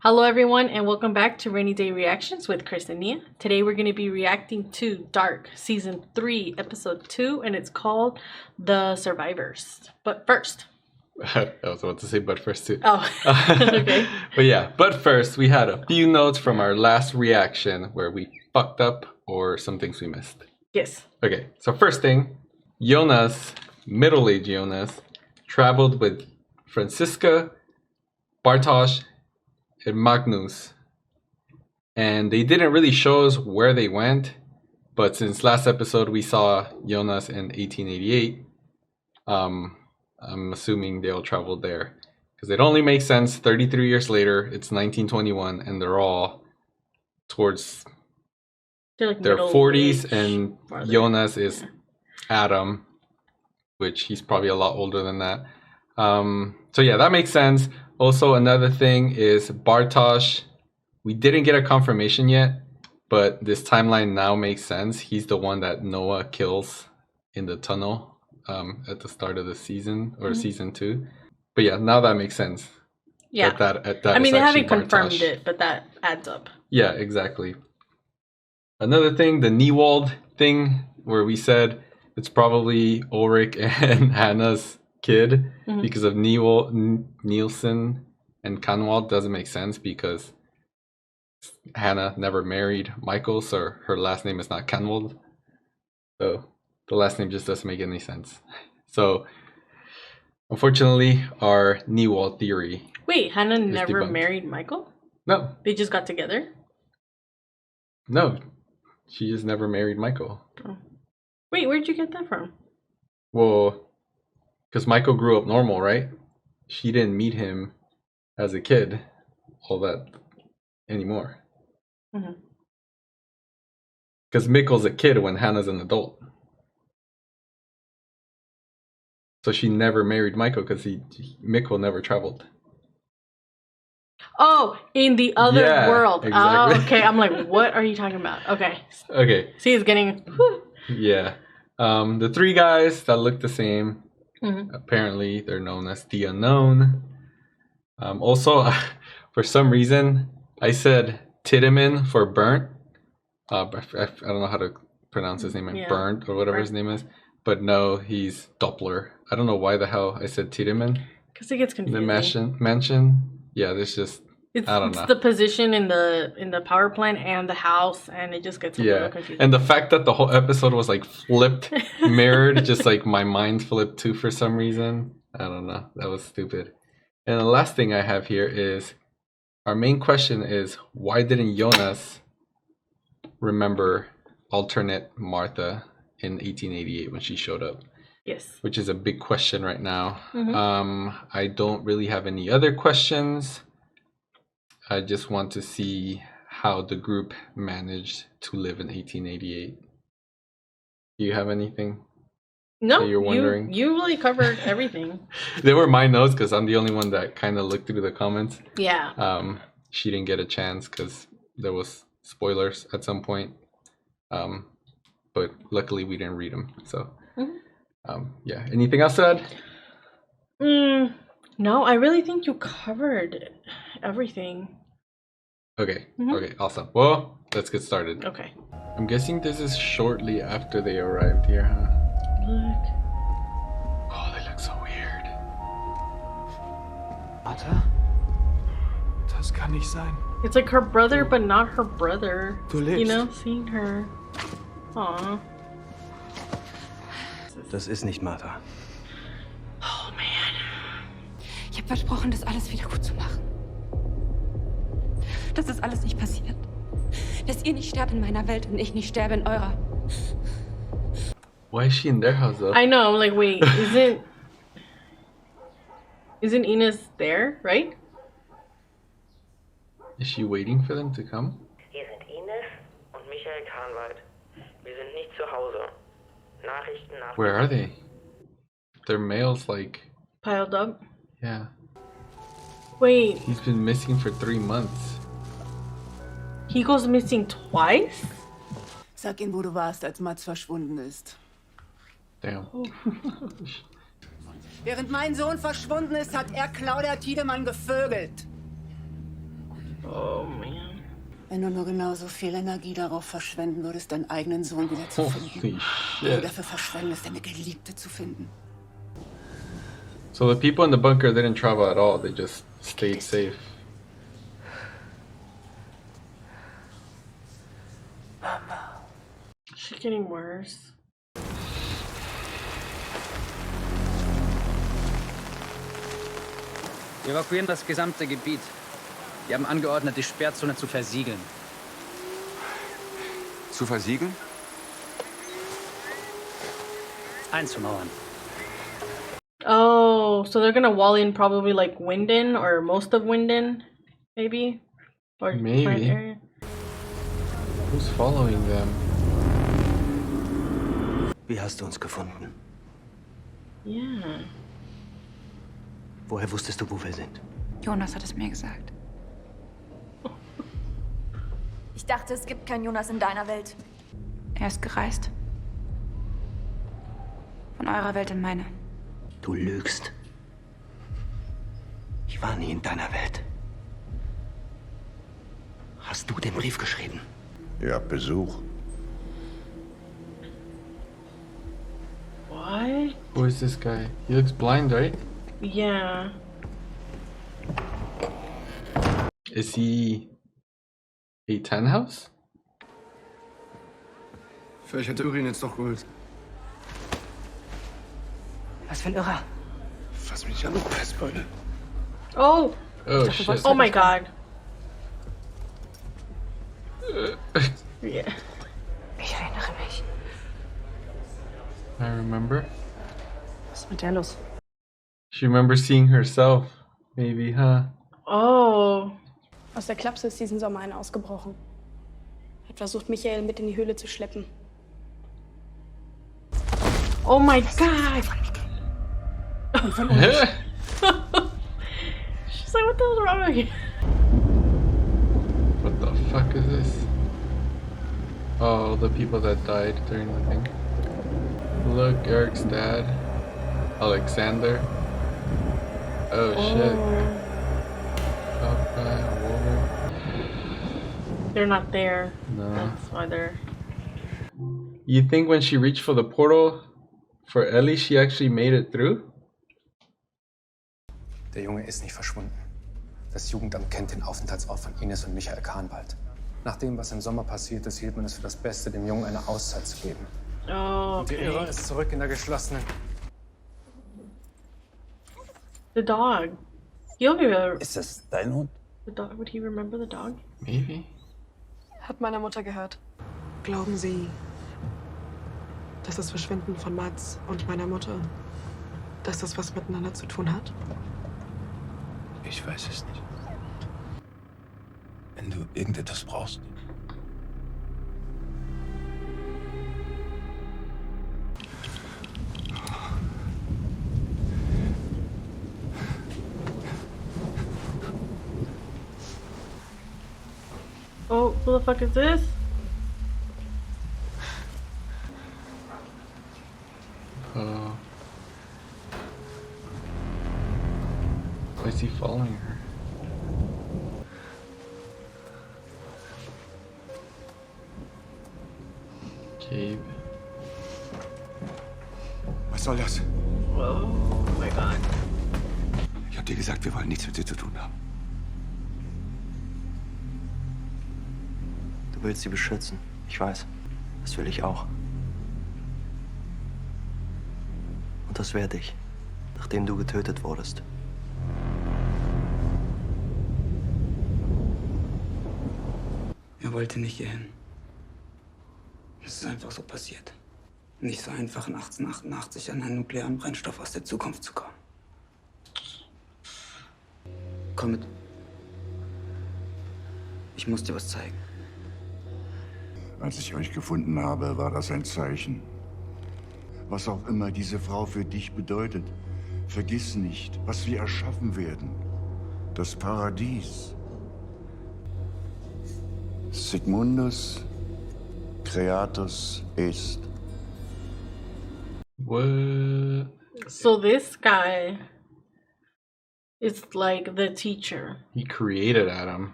Hello everyone and welcome back to Rainy Day Reactions with Chris and Nia. Today we're going to be reacting to Dark Season 3 Episode 2 and it's called The Survivors. But first... I was about to say but first too. Oh, okay. But first we had a few notes from our last reaction where we fucked up or some things we missed. Yes. Okay, so first thing, Jonas, middle-aged Jonas, traveled with Franziska, Bartosz, and Magnus. And they didn't really show us where they went, but since last episode we saw Jonas in 1888, I'm assuming they all traveled there. Because it only makes sense 33 years later, it's 1921, and they're all towards Like their 40s, and farther. Jonas is Adam, which he's probably a lot older than that. So yeah, that makes sense. Also, another thing is Bartosz. We didn't get a confirmation yet, but this timeline now makes sense. He's the one that Noah kills in the tunnel at the start of the season, or season 2. But yeah, now that makes sense. Yeah. That I mean, they haven't Bartosz. confirmed it, but that adds up. Yeah, exactly. Another thing, the Niewald thing, where we said it's probably Ulrich and Hannah's kid because of Nielsen and Kanwald doesn't make sense because Hannah never married Michael, so her last name is not Kanwald. So the last name just doesn't make any sense. So unfortunately, our Niewald theory. Wait, Hannah never debunked. married Michael? No. They just got together? No. She just never married Michael. Oh. Wait, where'd you get that from? Well, because Michael grew up normal, right? She didn't meet him as a kid all that anymore. Because Mikkel's a kid when Hannah's an adult. So she never married Michael because Mikkel never traveled. Oh, in the other world. Exactly. Oh, okay. I'm like, what are you talking about? Okay. Okay. See, it's getting... Whew. Yeah. The 3 guys that look the same, apparently they're known as the Unknown. Also, for some reason, I said Tiedemann for burnt. I don't know how to pronounce his name, like burnt or whatever his name is. But no, he's Doppler. I don't know why the hell I said Tiedemann. Because it gets confusing. The mansion. Yeah, there's just... I don't know. It's the position in the power plant and the house, and it just gets a little confusing. And the fact that the whole episode was like flipped, mirrored, just like my mind flipped too for some reason. I don't know. That was stupid. And the last thing I have here is our main question is why didn't Jonas remember alternate Martha in 1888 when she showed up? Yes. Which is a big question right now. I don't really have any other questions. I just want to see how the group managed to live in 1888. Do you have anything? No, that you're wondering? You really covered everything. They were my notes because I'm the only one that kind of looked through the comments. Yeah. She didn't get a chance because there was spoilers at some point. But luckily we didn't read them. So, yeah. Anything else to add? No, I really think you covered everything. Okay. Okay, awesome. Well, let's get started. Okay. I'm guessing this is shortly after they arrived here, huh? Look. Oh, they look so weird. Vater? Das kann nicht sein. It's like her brother, but not her brother. Du lebst. You know, seeing her. Aw. Das ist nicht Martha. Oh, man. Ich habe versprochen, das alles wieder gut zu machen. Das ist alles nicht passiert. Dass ihr nicht sterbt in meiner Welt und ich nicht sterbe in eurer. Why is she in their house though? I know, I'm like, wait, isn't Ines there, right? Is she waiting for them to come? Hier sind Ines und Michael Kahnwald. Wir sind nicht zu Hause. Nachrichten nach... Where are they? Their mail's like... Piled up? Yeah. Wait. He's been missing for 3 months. He goes missing twice? Sag ihm, wo du warst, als Mats verschwunden ist. Damn. Während mein Sohn verschwunden ist, hat er Claudia Tiedemann gevögelt. Wenn du nur genauso viel Energie darauf verschwenden würdest, deinen eigenen Sohn wieder zu finden. Holy Wie du shit. dafür verschwendest, deine Geliebte zu finden. So the people in the bunker didn't travel at all. They just stayed safe. She's getting worse. Wir evakuieren das gesamte Gebiet. Wir haben angeordnet, die Sperrzone zu versiegeln. Zu versiegeln? Einzumauern. Oh, so they're gonna wall in probably like Winden or most of Winden, maybe? Or Maybe. current area? Who's following them? Wie hast du uns gefunden? Yeah. Woher wusstest du, wo wir sind? Jonas hat es mir gesagt. Ich dachte, es gibt keinen Jonas in deiner Welt. Er ist gereist. Von eurer Welt in meine. Du lügst. Ich war nie in deiner Welt. Hast du den Brief geschrieben? Ihr habt Besuch. What? Who is this guy? He looks blind, right? Yeah. Is he a Tannhaus? Vielleicht hat der Urin jetzt doch geholt. Was für ein Irrer. Fass mich nicht an, du Pestbeule. Oh! Oh shit. Oh my god. Yeah. Ich erinnere mich. I remember. Was ist mit der los? She remembers seeing herself, maybe, huh? Oh. Aus der Klapse ist diesen Sommer einer ausgebrochen. Hat versucht, Michael mit in die Höhle zu schleppen. Oh my god! She's like, what the hell's wrong with you? What the fuck is this? Oh, the people that died during the thing. Look, Eric's dad. Alexander. Oh shit. Papa, Walter. They're not there. No. That's why they're... You think when she reached for the portal for Ellie, she actually made it through? Der Junge ist nicht verschwunden. Das Jugendamt kennt den Aufenthaltsort von Ines und Michael Kahnwald. Nach dem, was im Sommer passiert ist, hielt man es für das Beste, dem Jungen eine Auszeit zu geben. Oh, Und die okay. Irre ist zurück in der geschlossenen. The dog. He'll be Ist das dein Hund? the dog. Would he remember the dog? Maybe. Hat meiner Mutter gehört. Glauben Sie, dass das Verschwinden von Mats und meiner Mutter, dass das was miteinander zu tun hat? Ich weiß es nicht. Wenn du irgendetwas brauchst. Oh, who the fuck is this? Oh. Why is he following her? Cave. Was soll das? Oh my god. Ich hab dir gesagt, wir wollen nichts mit dir zu tun haben. Du willst sie beschützen. Ich weiß. Das will ich auch. Und das werde ich, nachdem du getötet wurdest. Er wollte nicht hierhin. Es ist einfach so passiert. Nicht so einfach, 1888 an einen nuklearen Brennstoff aus der Zukunft zu kommen. Komm mit. Ich muss dir was zeigen. Als ich euch gefunden habe, war das ein Zeichen. Was auch immer diese Frau für dich bedeutet, vergiss nicht, was wir erschaffen werden. Das Paradies. Sigmundus Creatus est. What? So this guy is like the teacher. He created Adam.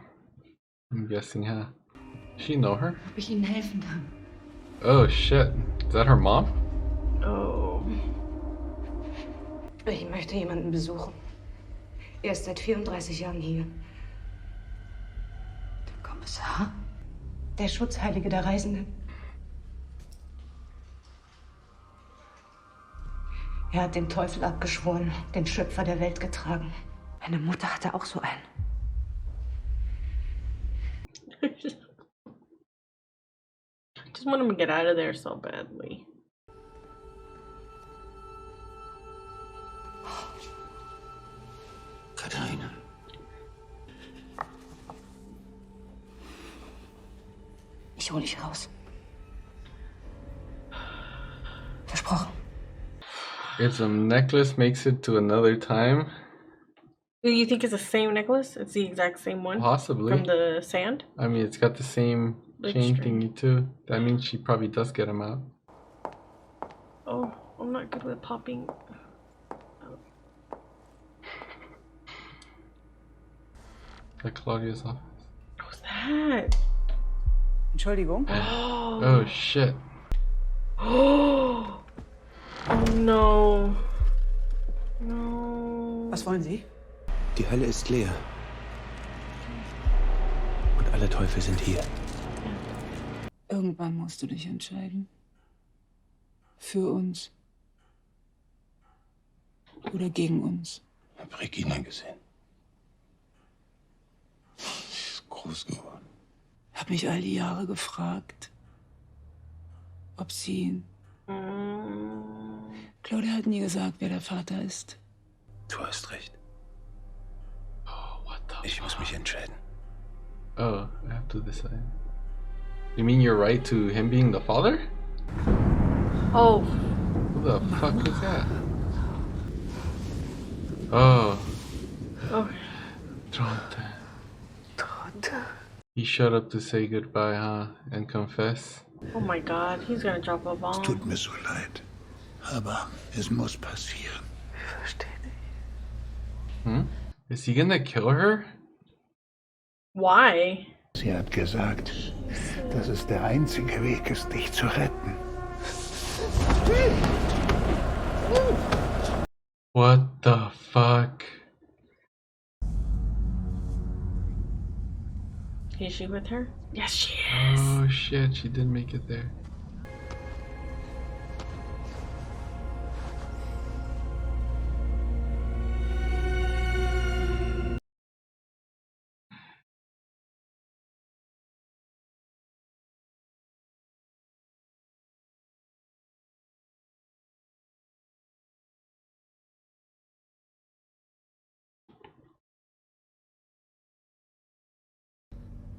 I'm guessing, huh? She know her? Ob ich Ihnen helfen kann? Oh shit. Is that her mom? Oh. Ich möchte jemanden besuchen. Er ist seit 34 Jahren hier. Der Kommissar? Der Schutzheilige der Reisenden. Er hat den Teufel abgeschworen, den Schöpfer der Welt getragen. Meine Mutter hatte auch so einen. Just want him to get out of there so badly. Katharina. Ich hole dich raus. Versprochen. If the necklace makes it to another time. Do you think it's the same necklace? It's the exact same one? Possibly. From the sand? I mean, it's got the same chain thingy too. That means she probably does get him out. Oh, I'm not good with popping. At Claudia's office. What's that? Entschuldigung. Oh shit. Oh no. No. Was wollen Sie? Die Hölle ist leer. Und alle Teufel sind hier. Irgendwann musst du dich entscheiden. Für uns. Oder gegen uns. Ich hab Regina gesehen. Sie ist groß geworden. Hab mich all die Jahre gefragt, ob sie... Claudia hat nie gesagt, wer der Vater ist. Du hast recht. Ich muss mich entscheiden. Oh, I have to decide. You mean you're right to him being the father? Oh. Who the fuck was that? Oh. Oh. Tronte. He showed up to say goodbye, huh? And confess. Oh my god, he's gonna drop a bomb. Tut mir so leid. Aber es muss passieren. Ich verstehe nicht. Hmm? Is he gonna kill her? Why? Sie hat gesagt, dass es der einzige Weg ist, dich zu retten. What the fuck? Is she with her? Yes, she is. Oh shit, she did make it there.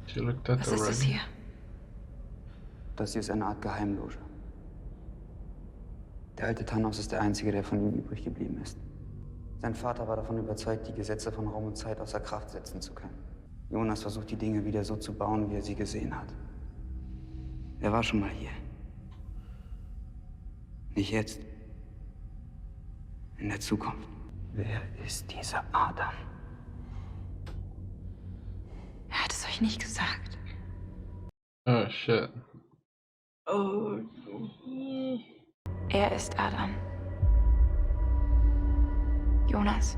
She looked at Was the ist das writing. hier? Das hier ist eine Art Geheimloge. Der alte Thanos ist der Einzige, der von ihm übrig geblieben ist. Sein Vater war davon überzeugt, die Gesetze von Raum und Zeit außer Kraft setzen zu können. Jonas versucht, die Dinge wieder so zu bauen, wie er sie gesehen hat. Er war schon mal hier. Nicht jetzt. In der Zukunft. Wer ist dieser Adam? Er hat es euch nicht gesagt. Oh shit. Oh. Er ist Adam. Jonas.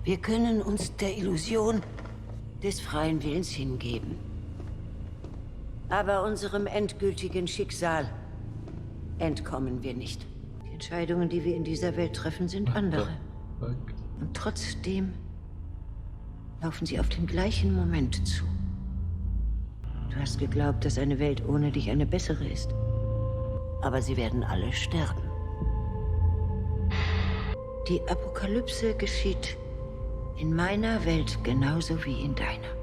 Wir können uns der Illusion des freien Willens hingeben. Aber unserem endgültigen Schicksal entkommen wir nicht. Die Entscheidungen, die wir in dieser Welt treffen, sind andere. Und trotzdem laufen sie auf den gleichen Moment zu. Du hast geglaubt, dass eine Welt ohne dich eine bessere ist. Aber sie werden alle sterben. Die Apokalypse geschieht in meiner Welt genauso wie in deiner.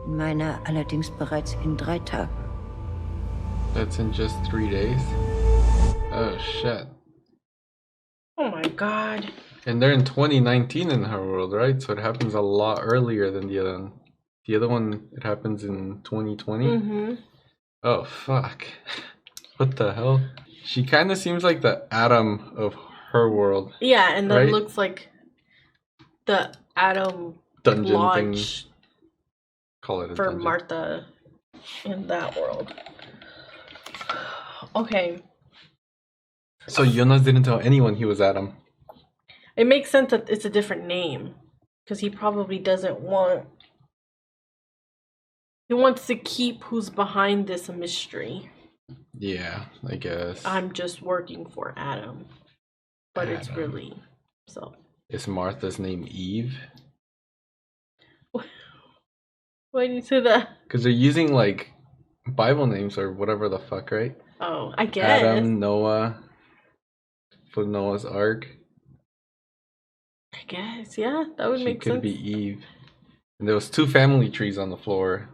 In meiner allerdings bereits in 3 Tagen. That's in just 3 days? Oh shit. Oh my god. And they're in 2019 in her world, right? So it happens a lot earlier than the other one. The other one, it happens in 2020? Mm-hmm. Oh, fuck. What the hell? She kind of seems like the Adam of her world. Yeah, and then right? looks like the Adam Dungeon Lodge call it a for dungeon. Martha in that world. Okay. So Jonas didn't tell anyone he was Adam. It makes sense that it's a different name. Because he probably doesn't want... He wants to keep who's behind this a mystery. Yeah, I guess. I'm just working for Adam. But it's Adam. really... So... Is Martha's name Eve? Why do you say that? Because they're using like Bible names or whatever the fuck, right? Oh, I guess. Adam, Noah, for Noah's Ark. I guess, yeah, that would She make could sense. be Eve. And there was 2 family trees on the floor,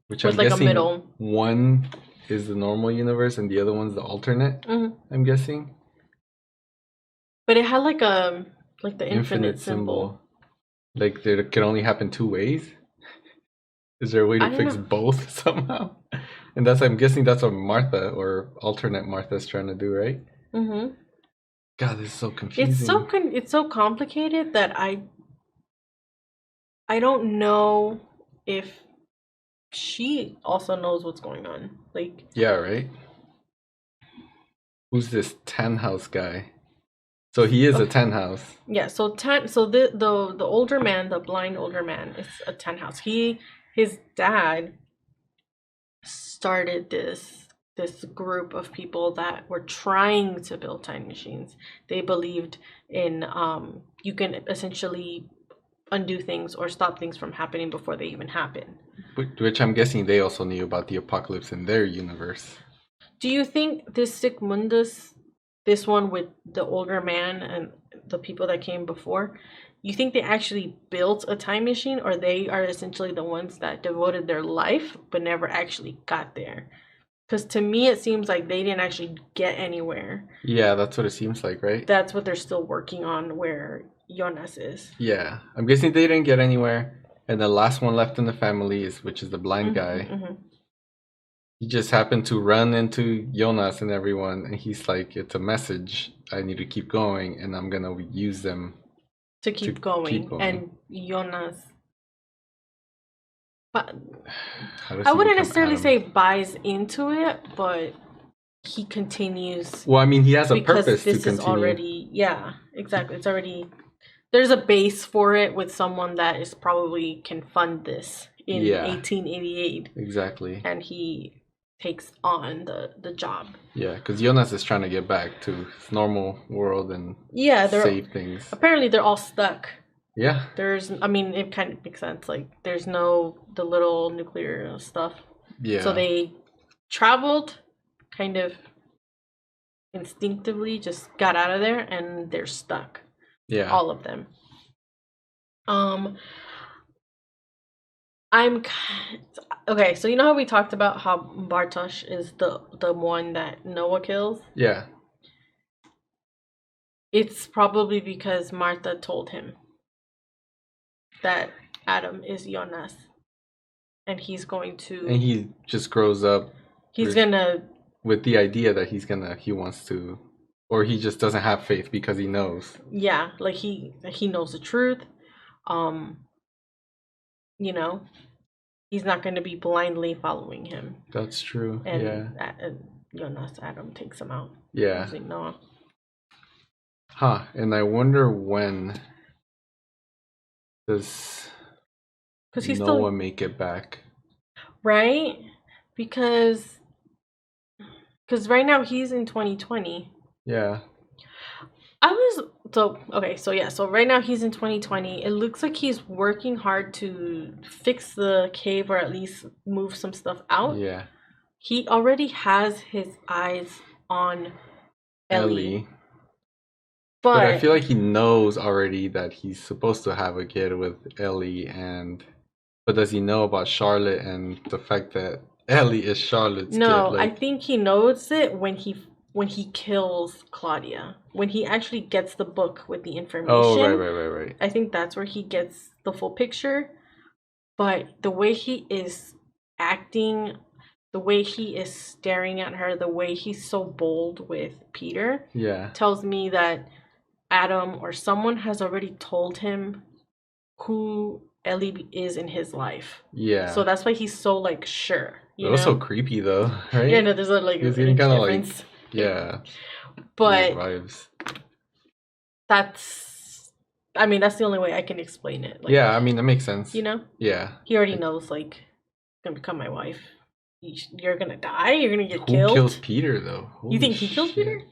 which With I'm like a guessing middle. one is the normal universe and the other one's the alternate. Mhm. I'm guessing. But it had like the infinite symbol. Like there could only happen 2 ways. Is there a way I to don't fix know. both somehow? And I'm guessing that's what Martha or alternate Martha's trying to do, right? Mm-hmm. God, this is so confusing. It's so complicated that I don't know if she also knows what's going on. Like, Yeah, right? Who's this Tannhaus guy? So he is a Tannhaus. yeah, so the older man, the blind older man, is a Tannhaus. His dad started this group of people that were trying to build time machines. They believed in you can essentially undo things or stop things from happening before they even happen. Which I'm guessing they also knew about the apocalypse in their universe. Do you think this Sigmundus, this one with the older man and the people that came before, you think they actually built a time machine, or they are essentially the ones that devoted their life but never actually got there? Because to me, it seems like they didn't actually get anywhere. Yeah, that's what it seems like, right? That's what they're still working on, where Jonas is. Yeah, I'm guessing they didn't get anywhere. And the last one left in the family which is the blind guy. Mm-hmm. He just happened to run into Jonas and everyone, and he's like, "It's a message. I need to keep going, and I'm gonna use them to keep going." And Jonas, but I wouldn't necessarily say buys into it, but he continues. Well, I mean, he has a because purpose to this continue. is already, yeah, exactly. It's already, there's a base for it with someone that is probably can fund this in 1888. Exactly. And he takes on the job. Yeah, because Jonas is trying to get back to his normal world and save things. Apparently, they're all stuck. Yeah. I mean, it kind of makes sense. Like, there's the little nuclear stuff. Yeah. So they traveled kind of instinctively, just got out of there, and they're stuck. Yeah. All of them. Okay, so you know how we talked about how Bartosz is the one that Noah kills? Yeah. It's probably because Martha told him that Adam is Jonas, and he's going to... And he just grows up... with the idea that he wants to... Or he just doesn't have faith because he knows. Yeah, like he knows the truth. You know, he's not going to be blindly following him. That's true. And yeah. Jonas, Adam takes him out. Yeah. Using Noah. Huh. And I wonder when does Noah make it back? Right? Because right now he's in 2020. Yeah. So right now he's in 2020. It looks like he's working hard to fix the cave or at least move some stuff out. Yeah. He already has his eyes on Ellie. But I feel like he knows already that he's supposed to have a kid with Ellie, but does he know about Charlotte and the fact that Ellie is Charlotte's kid? No, I think he knows it when he kills Claudia. When he actually gets the book with the information. Oh, right. I think that's where he gets the full picture. But the way he is acting, the way he is staring at her, the way he's so bold with Peter, tells me that Adam or someone has already told him who Ellie is in his life. Yeah. So that's why he's so like sure. It was so creepy though, right? Yeah, no, there's a like It's an inch kind of difference. like yeah. But weird vibes. I mean, that's the only way I can explain it. Like, Yeah, I mean that makes sense. You know? Yeah. He already knows like, gonna become my wife. You're gonna die. You're gonna get Who killed. kills Peter though? You think he kills Peter?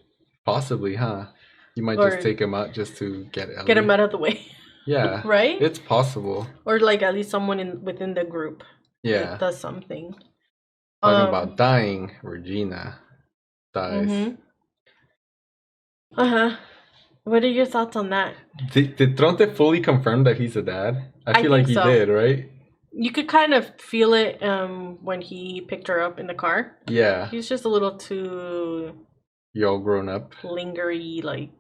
Possibly, huh? You might Or just take him out just to get Ellie. Get him out of the way. Yeah. Right? It's possible. Or like at least someone within the group. Yeah. That does something. Talking about dying, Regina dies. Mm-hmm. What are your thoughts on that? Did Tronte fully confirm that he's a dad? I feel like he did, right? You could kind of feel it when he picked her up in the car. Yeah. He's just a little too... You're all grown up. Lingery, like,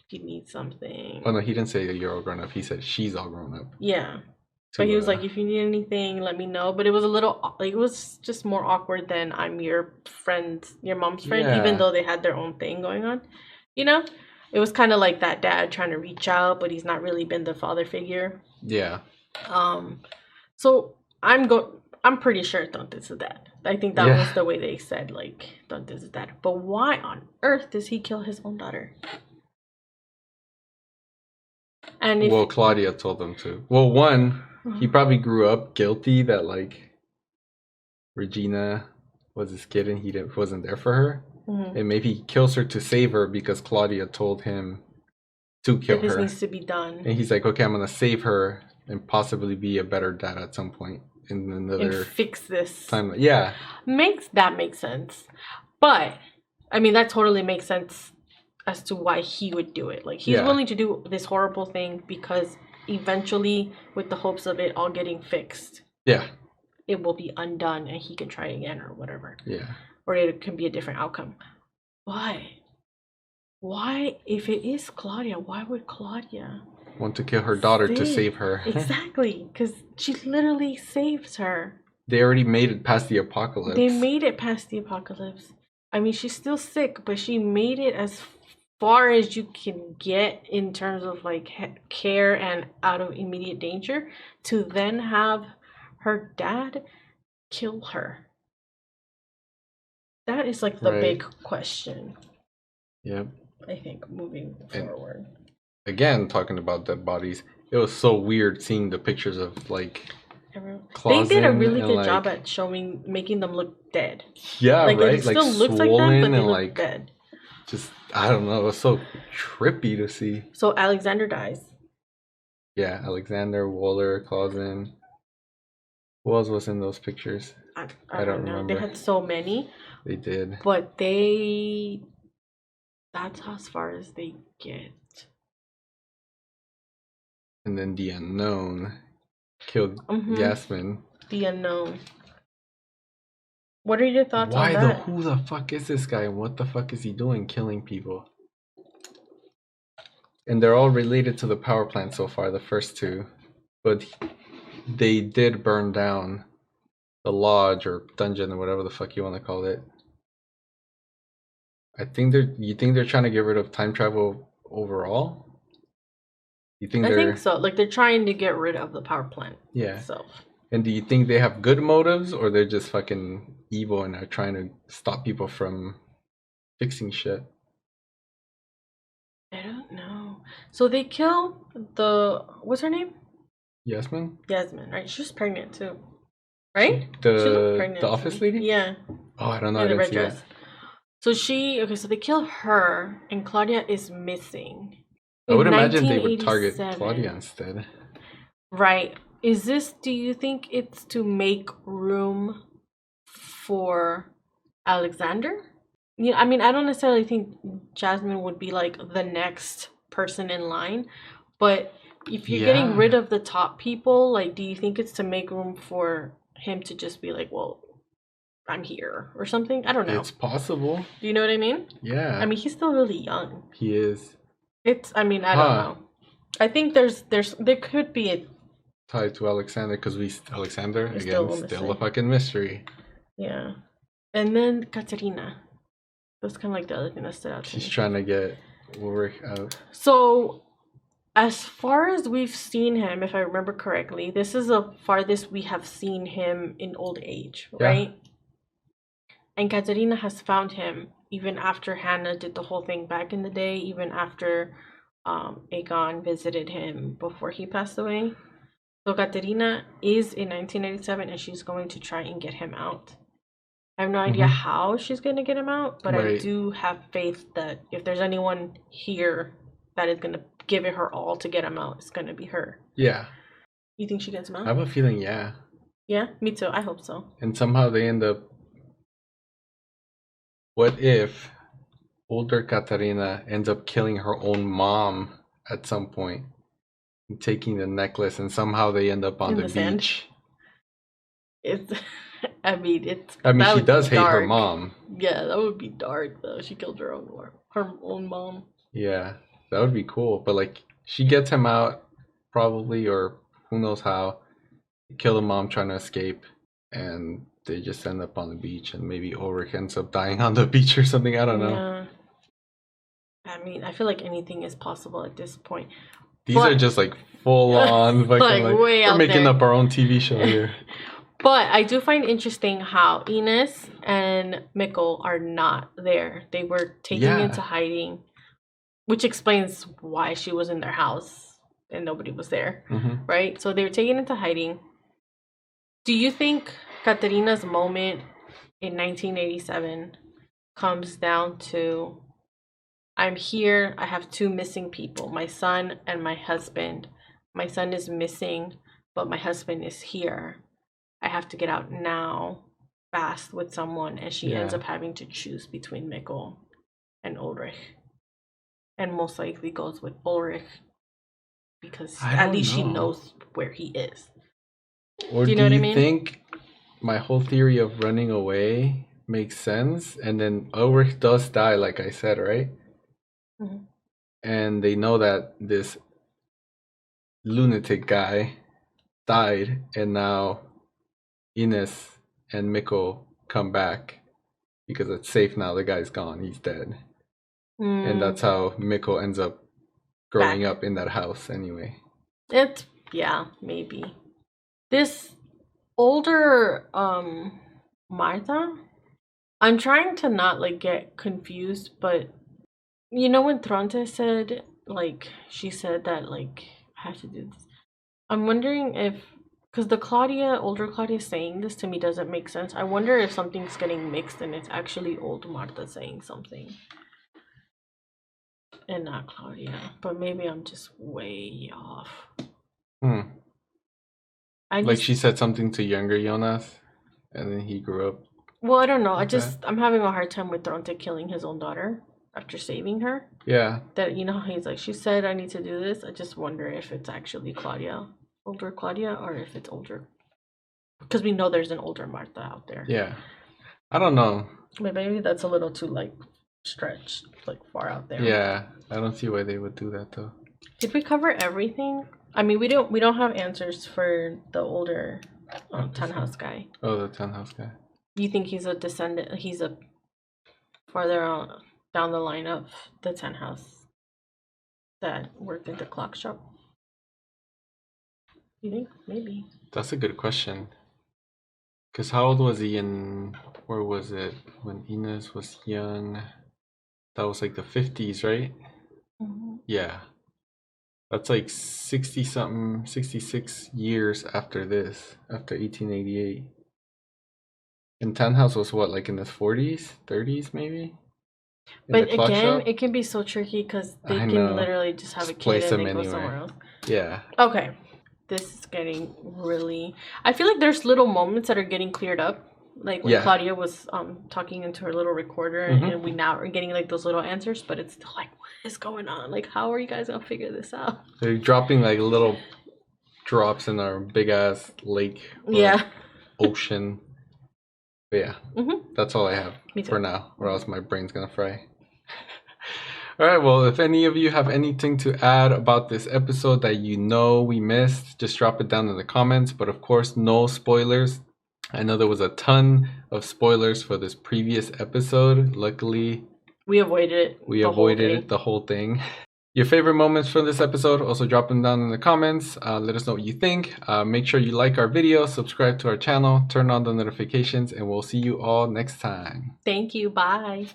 he needs something. Oh no, he didn't say you're all grown up. He said she's all grown up. Yeah. But he was like, if you need anything, let me know. But it was a little, like, it was just more awkward than I'm your friend, your mom's friend, even though they had their own thing going on. You know? It was kind of like that dad trying to reach out, but he's not really been the father figure. Yeah. So I'm pretty sure Tronte's a dad. I think that was the way they said, like, Tronte's a dad. But why on earth does he kill his own daughter? And if, well, Claudia told him to. Well, one, he probably grew up guilty that like Regina was his kid and he wasn't there for her. Mm-hmm. And maybe he kills her to save her because Claudia told him to kill her. This needs to be done. And he's like, okay, I'm gonna save her and possibly be a better dad at some point in another and fix this time. Yeah, makes sense. But I mean, that totally makes sense as to why he would do it. Like, he's willing to do this horrible thing because eventually, with the hopes of it all getting fixed, it will be undone and he can try again or whatever. Yeah. Or it can be a different outcome. Why, if it is Claudia, why would Claudia want to kill her daughter to save her? Exactly, because she literally saves her. They already made it past the apocalypse. I mean, she's still sick, but she made it as far as you can get in terms of like care and out of immediate danger, to then have her dad kill her. That is like the big question. Yep. I think moving forward. Again, talking about dead bodies, it was so weird seeing the pictures of like they did a really good job at making them look dead. Yeah, like, right. It still like looks like that, but they look like dead. Just I don't know. It was so trippy to see. So Alexander dies. Yeah, Alexander, Waller, Clausen. Who else was in those pictures? I don't remember. They had so many. They did. But that's as far as they get. And then the unknown killed Yasmin. The unknown. What are your thoughts on that? Who the fuck is this guy and what the fuck is he doing killing people? And they're all related to the power plant so far, the first two. But they did burn down the lodge or dungeon or whatever the fuck you want to call it. You think they're trying to get rid of time travel overall? I think so. Like, they're trying to get rid of the power plant itself. And do you think they have good motives or they're just fucking evil and are trying to stop people from fixing shit? I don't know. So they kill what's her name? Yasmin, right? She was pregnant too. Right? She looked pregnant. The office lady? Yeah. Oh, I don't know. In the red dress. So so they kill her and Claudia is missing. I would imagine they would target Claudia instead. Right. Do you think it's to make room for Alexander? Yeah, I mean, I don't necessarily think Jasmine would be like the next person in line, but if you're getting rid of the top people, like, do you think it's to make room for him to just be like, well, I'm here or something? I don't know. It's possible. Do you know what I mean? Yeah. I mean, he's still really young. He is. I don't know. I think there could be a tied to Alexander because Alexander again still a fucking mystery. Yeah. And then Katerina. That's kind of like the other thing that stood out to me. She's trying to get Ulrich out. So as far as we've seen him, if I remember correctly, this is the farthest we have seen him in old age, right? Yeah. And Katerina has found him even after Hannah did the whole thing back in the day, even after Aegon visited him before he passed away. So Katerina is in 1987 and she's going to try and get him out. I have no idea how she's going to get him out, but I do have faith that if there's anyone here that is going to give it her all to get him out, it's going to be her. Yeah. You think she gets him out? I have a feeling, yeah. Yeah, me too. I hope so. And somehow they end up... What if older Katarina ends up killing her own mom at some point and taking the necklace, and somehow they end up on the beach? Sand? It's... I mean, she does hate her mom. Yeah, that would be dark though. She killed her own mom. Yeah, that would be cool. But like, she gets him out probably, or who knows how. Kill the mom trying to escape, and they just end up on the beach, and maybe Ulrich ends up dying on the beach or something. I don't know. Yeah. I mean, I feel like anything is possible at this point. These are just like full on, fucking like we're making up our own TV show here. But I do find interesting how Ines and Mikkel are not there. They were taken into hiding, which explains why she was in their house and nobody was there, right? So they were taken into hiding. Do you think Katerina's moment in 1987 comes down to, I'm here, I have two missing people, my son and my husband. My son is missing, but my husband is here. I have to get out now, fast, with someone, and she ends up having to choose between Mikkel and Ulrich, and most likely goes with Ulrich because at least she knows where he is. Or do you know what I mean? Think my whole theory of running away makes sense, and then Ulrich does die, like I said, right? And they know that this lunatic guy died, and now Ines and Mikkel come back because it's safe now. The guy's gone. He's dead. And that's how Mikkel ends up growing up in that house anyway. Maybe. This older Martha, I'm trying to not like get confused, but you know when Tronte said, like, she said that like I have to do this. I'm wondering if, because the older Claudia saying this to me doesn't make sense. I wonder if something's getting mixed and it's actually old Martha saying something and not Claudia. But maybe I'm just way off. Like she said something to younger Jonas and then he grew up. Well, I don't know. I'm having a hard time with Tronte killing his own daughter after saving her. Yeah. That, you know, he's like, she said I need to do this. I just wonder if it's actually Claudia. Older Claudia, or if it's older, because we know there's an older Martha out there. Yeah, I don't know. Maybe that's a little too like stretched, like far out there. Yeah, I don't see why they would do that though. Did we cover everything? I mean, we don't have answers for the older Tannhaus guy. Oh, the Tannhaus guy. You think he's a descendant? He's a farther on, down the line of the Tannhaus that worked in the clock shop? You think? Maybe. That's a good question. Because how old was he where was it? When Ines was young. That was like the 50s, right? Yeah. That's like 60-something, 66 years after this, after 1888. And Tannhaus was what, like in his 40s, 30s maybe? But again, it can be so tricky because they can literally just have a kid and then go somewhere else. Yeah. Okay. This is getting really... I feel like there's little moments that are getting cleared up. Like when Claudia was talking into her little recorder and we now are getting like those little answers, but it's still like, what is going on? Like, how are you guys going to figure this out? They're dropping like little drops in our big ass lake. Ocean. But yeah, that's all I have for now, or else my brain's going to fry. All right, well, if any of you have anything to add about this episode that you know we missed, just drop it down in the comments. But of course, no spoilers. I know there was a ton of spoilers for this previous episode. Luckily, we avoided it. We avoided it the whole thing. your favorite moments from this episode. Also drop them down in the comments. Let us know what you think. Make sure you like our video, subscribe to our channel, turn on the notifications, and we'll see you all next time. Thank you. Bye.